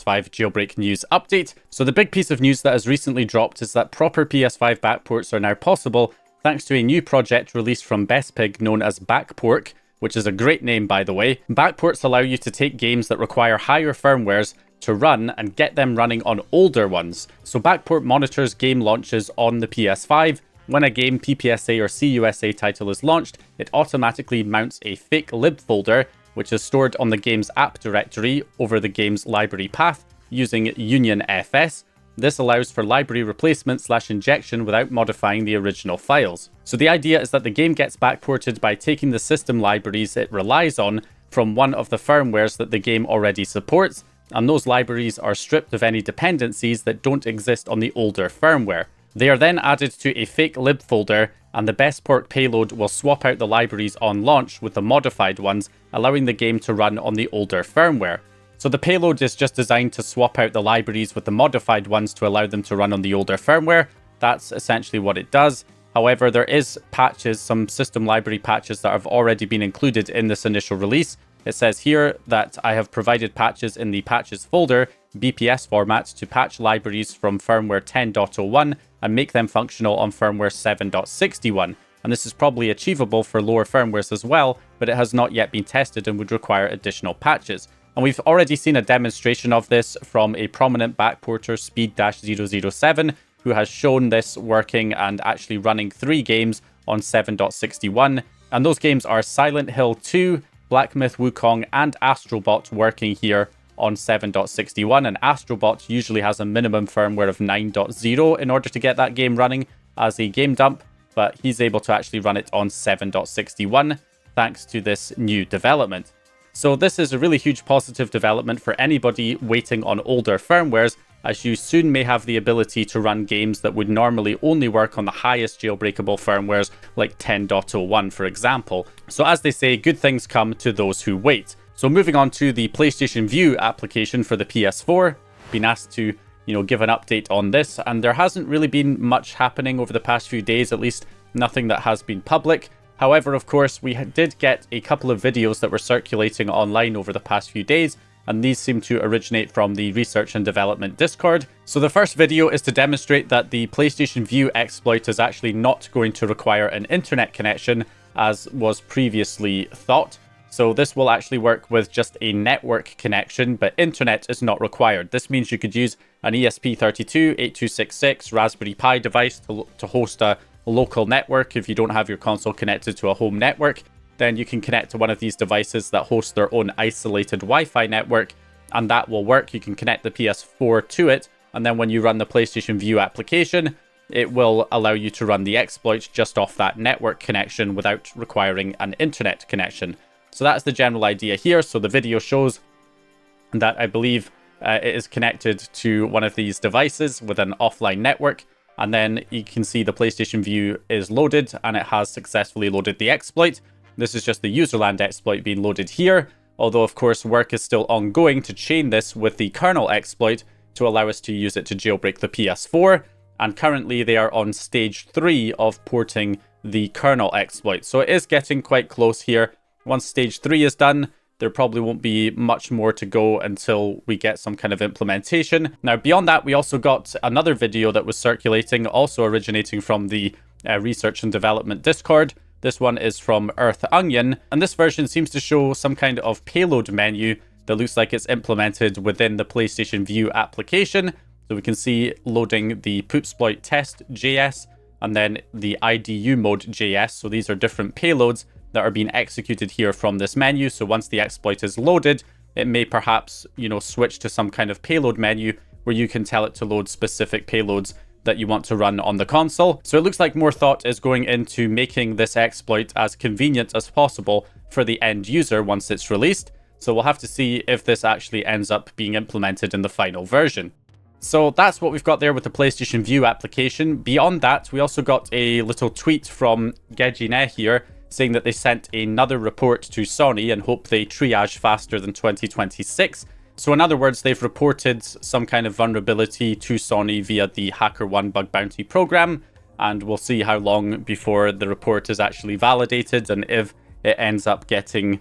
PS5 Jailbreak news update. So the big piece of news that has recently dropped is that proper PS5 backports are now possible thanks to a new project released from BestPig known as Backport, which is a great name by the way. Backports allow you to take games that require higher firmwares to run and get them running on older ones. So Backport monitors game launches on the PS5. When a game PPSA or CUSA title is launched, it automatically mounts a fake lib folder, which is stored on the game's app directory over the game's library path using Union FS. This allows for library replacement/injection without modifying the original files. So the idea is that the game gets backported by taking the system libraries it relies on from one of the firmwares that the game already supports, and those libraries are stripped of any dependencies that don't exist on the older firmware. They are then added to a fake lib folder, and the Bestport payload will swap out the libraries on launch with the modified ones, allowing the game to run on the older firmware. So the payload is just designed to swap out the libraries with the modified ones to allow them to run on the older firmware. That's essentially what it does. However, there is patches, some system library patches that have already been included in this initial release. It says here that I have provided patches in the patches folder, BPS format, to patch libraries from firmware 10.01 and make them functional on firmware 7.61. And this is probably achievable for lower firmwares as well, but it has not yet been tested and would require additional patches. And we've already seen a demonstration of this from a prominent backporter, Speed-007, who has shown this working and actually running 3 games on 7.61. And those games are Silent Hill 2, Black Myth Wukong, and Astrobot working here on 7.61, and Astrobot usually has a minimum firmware of 9.0 in order to get that game running as a game dump, but he's able to actually run it on 7.61 thanks to this new development. So this is a really huge positive development for anybody waiting on older firmwares, as you soon may have the ability to run games that would normally only work on the highest jailbreakable firmwares like 10.01 for example. So as they say, good things come to those who wait. So moving on to the PSVue application for the PS4, been asked to, give an update on this, and there hasn't really been much happening over the past few days, at least nothing that has been public. However, of course, we did get a couple of videos that were circulating online over the past few days, and these seem to originate from the Research and Development Discord. So the first video is to demonstrate that the PSVue exploit is actually not going to require an internet connection, as was previously thought. So this will actually work with just a network connection, but internet is not required. This means you could use an ESP32, 8266 Raspberry Pi device to host a local network. If you don't have your console connected to a home network, then you can connect to one of these devices that host their own isolated Wi-Fi network, and that will work. You can connect the PS4 to it, and then when you run the PSVue application, it will allow you to run the exploit just off that network connection without requiring an internet connection. So that's the general idea here. So the video shows that I believe it is connected to one of these devices with an offline network, and then you can see the PSVue is loaded and it has successfully loaded the exploit. This is just the userland exploit being loaded here, although of course work is still ongoing to chain this with the kernel exploit to allow us to use it to jailbreak the PS4, and currently they are on stage 3 of porting the kernel exploit. So it is getting quite close here. Once stage 3 is done, there probably won't be much more to go until we get some kind of implementation. Now, beyond that, we also got another video that was circulating, also originating from the Research and Development Discord. This one is from Earth Onion, and this version seems to show some kind of payload menu that looks like it's implemented within the PSVue application. So we can see loading the Poopsploit test.js and then the IDU mode.js. So these are different payloads that are being executed here from this menu. So once the exploit is loaded, it may perhaps, switch to some kind of payload menu where you can tell it to load specific payloads that you want to run on the console. So it looks like more thought is going into making this exploit as convenient as possible for the end user once it's released. So we'll have to see if this actually ends up being implemented in the final version. So that's what we've got there with the PSVue application. Beyond that, we also got a little tweet from Gejine here saying that they sent another report to Sony and hope they triage faster than 2026. So in other words, they've reported some kind of vulnerability to Sony via the HackerOne bug bounty program, and we'll see how long before the report is actually validated and if it ends up getting,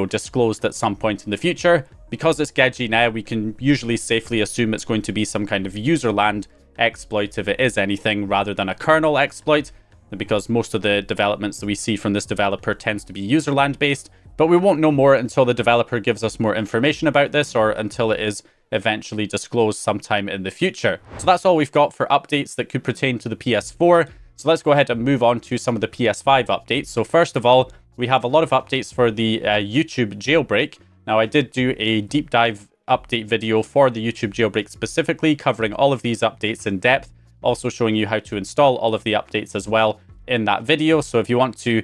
disclosed at some point in the future. because it's Gedgy now, we can usually safely assume it's going to be some kind of userland exploit if it is anything, rather than a kernel exploit, because most of the developments that we see from this developer tends to be userland based. But we won't know more until the developer gives us more information about this, or until it is eventually disclosed sometime in the future. So that's all we've got for updates that could pertain to the PS4. So let's go ahead and move on to some of the PS5 updates. So first of all, we have a lot of updates for the YouTube jailbreak. Now, I did do a deep dive update video for the YouTube jailbreak specifically, covering all of these updates in depth, also showing you how to install all of the updates as well in that video. So if you want to,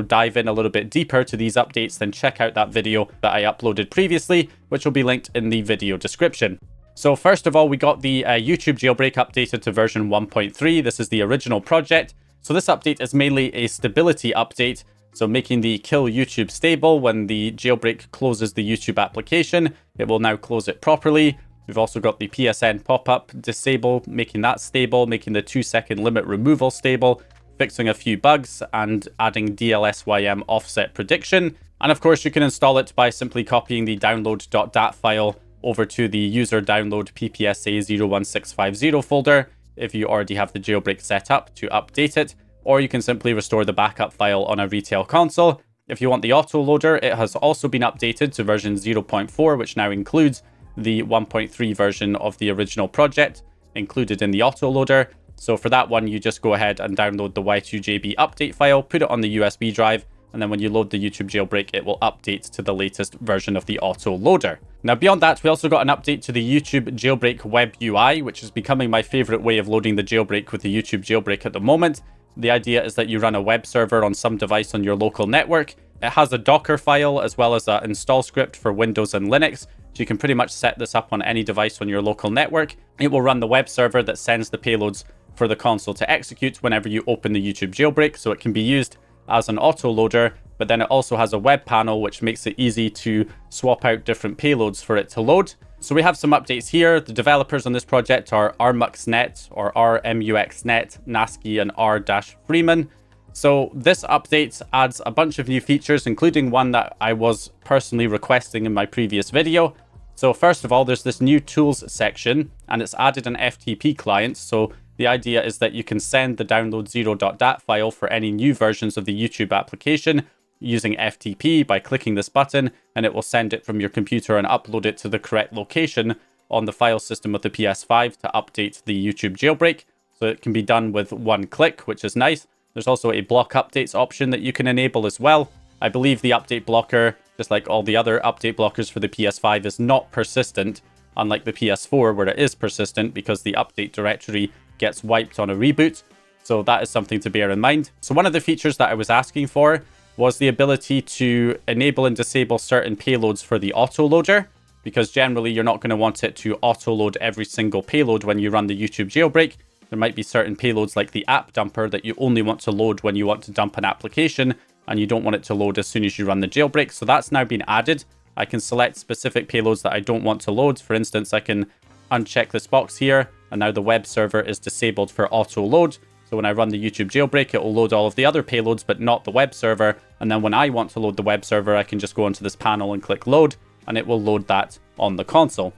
dive in a little bit deeper to these updates, then check out that video that I uploaded previously, which will be linked in the video description. So first of all, we got the YouTube jailbreak updated to version 1.3. This is the original project. So this update is mainly a stability update, so making the kill YouTube stable. When the jailbreak closes the YouTube application, it will now close it properly. We've also got the PSN pop-up disable, making that stable, making the 2-second limit removal stable, fixing a few bugs, and adding DLSYM offset prediction. And of course, you can install it by simply copying the download.dat file over to the user download ppsa01650 folder if you already have the jailbreak set up to update it, or you can simply restore the backup file on a retail console. If you want the autoloader, it has also been updated to version 0.4, which now includes the 1.3 version of the original project included in the autoloader. So for that one, you just go ahead and download the Y2JB update file, put it on the USB drive, and then when you load the YouTube jailbreak, it will update to the latest version of the autoloader. Now, beyond that, we also got an update to the YouTube jailbreak WebUI, which is becoming my favorite way of loading the jailbreak with the YouTube jailbreak at the moment. The idea is that you run a web server on some device on your local network. It has a Docker file as well as an install script for Windows and Linux. So you can pretty much set this up on any device on your local network. It will run the web server that sends the payloads for the console to execute whenever you open the YouTube jailbreak. So it can be used as an autoloader, but then it also has a web panel, which makes it easy to swap out different payloads for it to load. So we have some updates here. The developers on this project are rmuxnet or rmuxnet, Nasky, and r-freeman. So this update adds a bunch of new features, including one that I was personally requesting in my previous video. So first of all, there's this new tools section, and it's added an FTP client. So the idea is that you can send the download0.dat file for any new versions of the YouTube application using FTP by clicking this button, and it will send it from your computer and upload it to the correct location on the file system of the PS5 to update the YouTube jailbreak. So it can be done with one click, which is nice. There's also a block updates option that you can enable as well. I believe the update blocker, just like all the other update blockers for the PS5, is not persistent, unlike the PS4 where it is persistent because the update directory gets wiped on a reboot. So that is something to bear in mind. So one of the features that I was asking for was the ability to enable and disable certain payloads for the autoloader, because generally you're not going to want it to autoload every single payload when you run the YouTube jailbreak. There might be certain payloads like the app dumper that you only want to load when you want to dump an application, and you don't want it to load as soon as you run the jailbreak. So that's now been added. I can select specific payloads that I don't want to load. For instance, I can uncheck this box here, and now the web server is disabled for auto load. So when I run the YouTube jailbreak, it will load all of the other payloads, but not the web server. And then when I want to load the web server, I can just go onto this panel and click load, and it will load that on the console.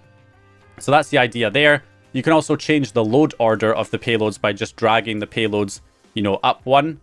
So that's the idea there. You can also change the load order of the payloads by just dragging the payloads, up one,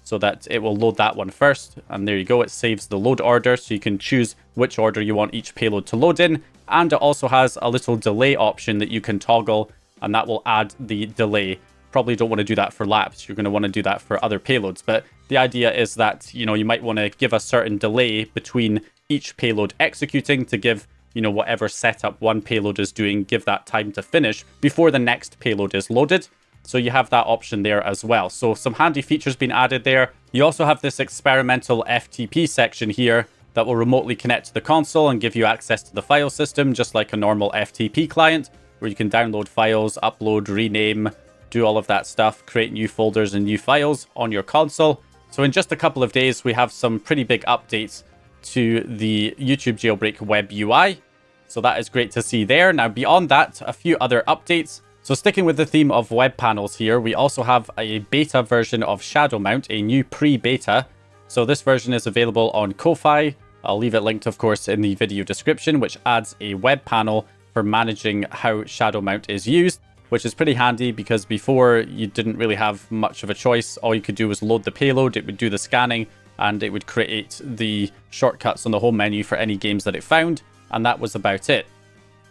so that it will load that one first. And there you go, it saves the load order, so you can choose which order you want each payload to load in. And it also has a little delay option that you can toggle, and that will add the delay. Probably don't want to do that for laps. You're going to want to do that for other payloads. But the idea is that, you might want to give a certain delay between each payload executing to give, whatever setup one payload is doing, give that time to finish before the next payload is loaded. So you have that option there as well. So some handy features been added there. You also have this experimental FTP section here that will remotely connect to the console and give you access to the file system, just like a normal FTP client, where you can download files, upload, rename, do all of that stuff, create new folders and new files on your console. So in just a couple of days, we have some pretty big updates to the YouTube jailbreak web UI. So that is great to see there. Now, beyond that, a few other updates. So sticking with the theme of web panels here, we also have a beta version of ShadowMount, a new pre-beta. So this version is available on Ko-Fi, I'll leave it linked, of course, in the video description, which adds a web panel for managing how ShadowMount is used, which is pretty handy because before you didn't really have much of a choice. All you could do was load the payload, it would do the scanning, and it would create the shortcuts on the home menu for any games that it found, and that was about it.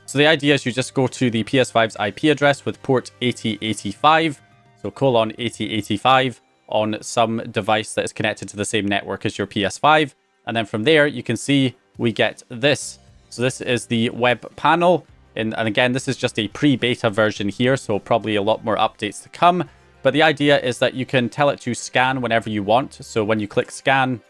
So the idea is you just go to the PS5's IP address with port 8085, so :8085 on some device that is connected to the same network as your PS5, and then from there you can see we get this. So this is the web panel, and again, this is just a pre-beta version here, so probably a lot more updates to come. But the idea is that you can tell it to scan whenever you want. So when you click scan,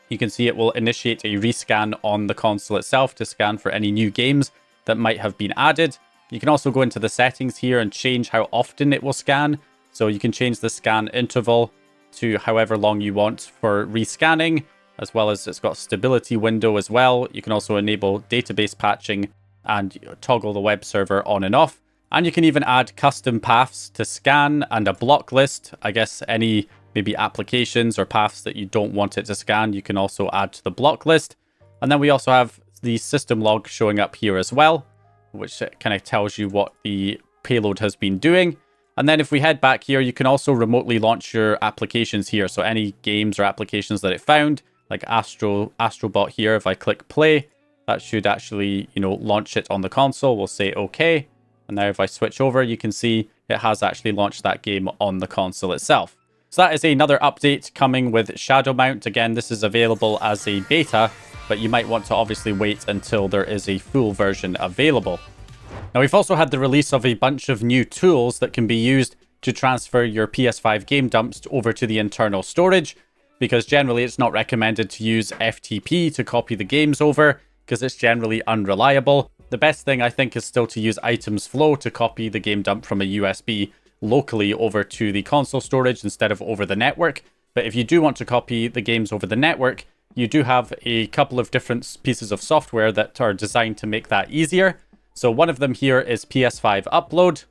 you can see it will initiate a rescan on the console itself to scan for any new games that might have been added. You can also go into the settings here and change how often it will scan. So you can change the scan interval to however long you want for rescanning, as well as it's got stability window as well. You can also enable database patching and toggle the web server on and off. And you can even add custom paths to scan and a block list. I guess any maybe applications or paths that you don't want it to scan, you can also add to the block list. And then we also have the system log showing up here as well, which kind of tells you what the payload has been doing. And then if we head back here, you can also remotely launch your applications here. So any games or applications that it found, like Astrobot here, if I click play, that should actually, launch it on the console. We'll say okay. And now if I switch over, you can see it has actually launched that game on the console itself. So that is another update coming with ShadowMount. Again, this is available as a beta, but you might want to obviously wait until there is a full version available. Now, we've also had the release of a bunch of new tools that can be used to transfer your PS5 game dumps over to the internal storage, because generally it's not recommended to use FTP to copy the games over, because it's generally unreliable. The best thing I think is still to use items flow to copy the game dump from a USB locally over to the console storage instead of over the network. But if you do want to copy the games over the network, you do have a couple of different pieces of software that are designed to make that easier. So one of them here is PS5 Upload.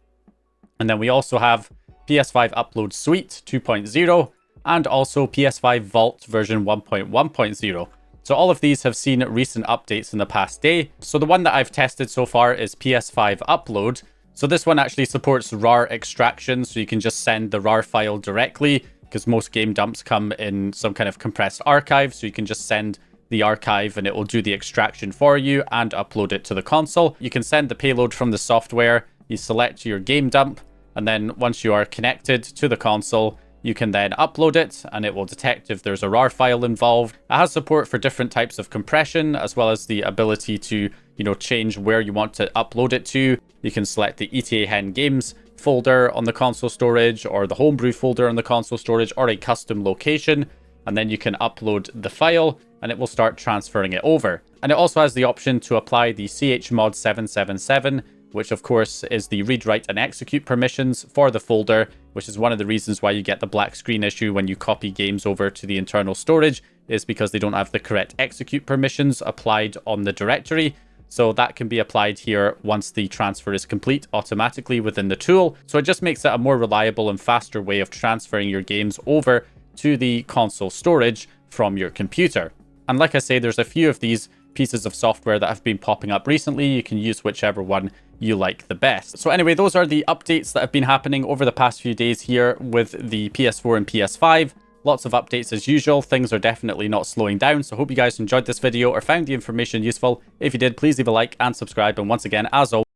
And then we also have PS5 Upload Suite 2.0 and also PS5 Vault version 1.1.0. So all of these have seen recent updates in the past day. So the one that I've tested so far is PS5 Upload. So this one actually supports RAR extraction, so you can just send the RAR file directly, because most game dumps come in some kind of compressed archive, so you can just send the archive and it will do the extraction for you and upload it to the console. You can send the payload from the software, you select your game dump, and then once you are connected to the console, you can then upload it and it will detect if there's a RAR file involved. It has support for different types of compression, as well as the ability to, change where you want to upload it to. You can select the ETA Hen Games folder on the console storage, or the Homebrew folder on the console storage, or a custom location, and then you can upload the file and it will start transferring it over. And it also has the option to apply the chmod 777, which of course is the read, write, and execute permissions for the folder, which is one of the reasons why you get the black screen issue when you copy games over to the internal storage, is because they don't have the correct execute permissions applied on the directory. So that can be applied here once the transfer is complete automatically within the tool. So it just makes it a more reliable and faster way of transferring your games over to the console storage from your computer. And like I say, there's a few of these pieces of software that have been popping up recently. You can use whichever one you like the best. So anyway, those are the updates that have been happening over the past few days here with the PS4 and PS5. Lots of updates as usual. Things are definitely not slowing down. So I hope you guys enjoyed this video or found the information useful. If you did, please leave a like and subscribe. And once again, as always,